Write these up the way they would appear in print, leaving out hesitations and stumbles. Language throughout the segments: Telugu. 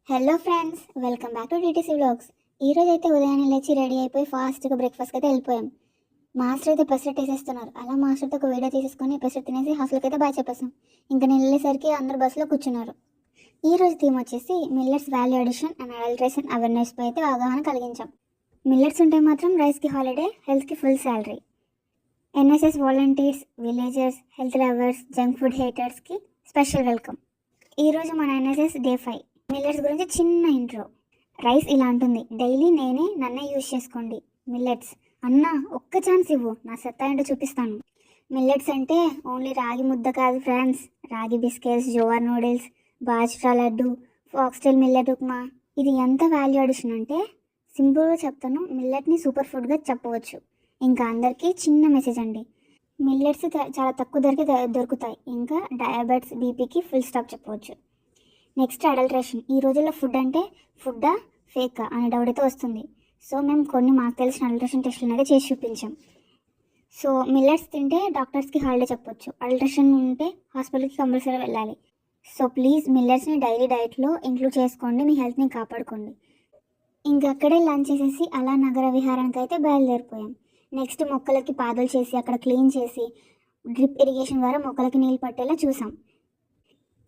Hello friends, welcome back to DTC vlogs. ఈరోజు అయితే ఉదయాన్నే లేచి రెడీ అయిపోయి ఫాస్ట్గా బ్రేక్ఫాస్ట్కి అయితే వెళ్ళిపోయాం. మాస్టర్ అయితే పెసరెట్ వేసేస్తున్నారు. అలా మాస్టర్తో ఒక వీడియో తీసేసుకొని పెసరెట్ తినేసి హాస్టల్కి అయితే బాగా చెప్పేసాం. ఇంకా నేను వెళ్ళేసరికి అందరు బస్సులో కూర్చున్నారు. ఈ రోజు థీమ్ వచ్చేసి millets value addition and adulteration అవేర్నెస్పై అయితే అవగాహన కలిగించాం. మిల్లెట్స్ ఉంటే మాత్రం రైస్కి హాలిడే, హెల్త్కి full salary. NSS volunteers, villagers, health lovers, junk food హేటర్స్కి స్పెషల్ వెల్కమ్. ఈరోజు మన ఎన్ఎస్ఎస్ డే 5. మిల్లెట్స్ గురించి చిన్న ఇంట్రో. రైస్ ఇలా ఉంటుంది, డైలీ నన్నే యూజ్ చేసుకోండి. మిల్లెట్స్ అన్నా ఒక్క ఛాన్స్ ఇవ్వు, నా సత్తా ఏంటో చూపిస్తాను. మిల్లెట్స్ అంటే ఓన్లీ రాగి ముద్ద కాదు ఫ్రెండ్స్. రాగి biscuits, jowar noodles, bajra laddu, foxtail millet upma. ఇది ఎంత వాల్యూ అడిషన్ అంటే సింపుల్గా చెప్తాను, మిల్లెట్ని సూపర్ ఫుడ్గా చెప్పవచ్చు. ఇంకా అందరికీ చిన్న మెసేజ్ అండి, మిల్లెట్స్ చాలా తక్కువ ధరకే దొరుకుతాయి. ఇంకా డయాబెటిస్, బీపీకి ఫుల్ స్టాప్ చెప్పవచ్చు. Next adulteration. ఈ రోజుల్లో ఫుడ్ అంటే ఫుడ్డా ఫేకా అనే డౌట్ అయితే వస్తుంది. సో మేము కొన్ని మాకు తెలిసిన అడల్ట్రేషన్ టెస్టులు అనేది చేసి చూపించాం. సో మిల్లెట్స్ తింటే డాక్టర్స్కి హాలిడే చెప్పొచ్చు, అడల్ట్రేషన్ ఉంటే హాస్పిటల్కి కంపల్సరీ వెళ్ళాలి. సో ప్లీజ్ మిల్లెట్స్ని డైలీ డైట్లో ఇంక్లూడ్ చేసుకోండి, మీ హెల్త్ని కాపాడుకోండి. ఇంకక్కడే లంచ్ చేసేసి అలా నగర విహారానికి అయితే బయలుదేరిపోయాం. నెక్స్ట్ మొక్కలకి పాదులు చేసి అక్కడ క్లీన్ చేసి డ్రిప్ ఇరిగేషన్ ద్వారా మొక్కలకి నీళ్ళు పట్టేలా చూసాం.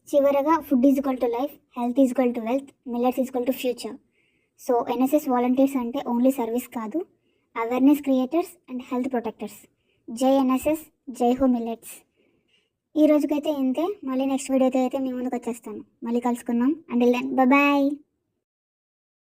చివరగా food is equal to life, health is equal to wealth, millets is equal to future. So NSS volunteers అంటే ఓన్లీ సర్వీస్ కాదు, awareness creators and health protectors. జై ఎన్ఎస్ఎస్, జై హో మిల్లెట్స్. ఈ రోజుకైతే ఇంతే. మళ్ళీ నెక్స్ట్ వీడియోతో అయితే మీ ముందుకు వచ్చేస్తాను. మళ్ళీ కలుసుకుందాం. Until then bye.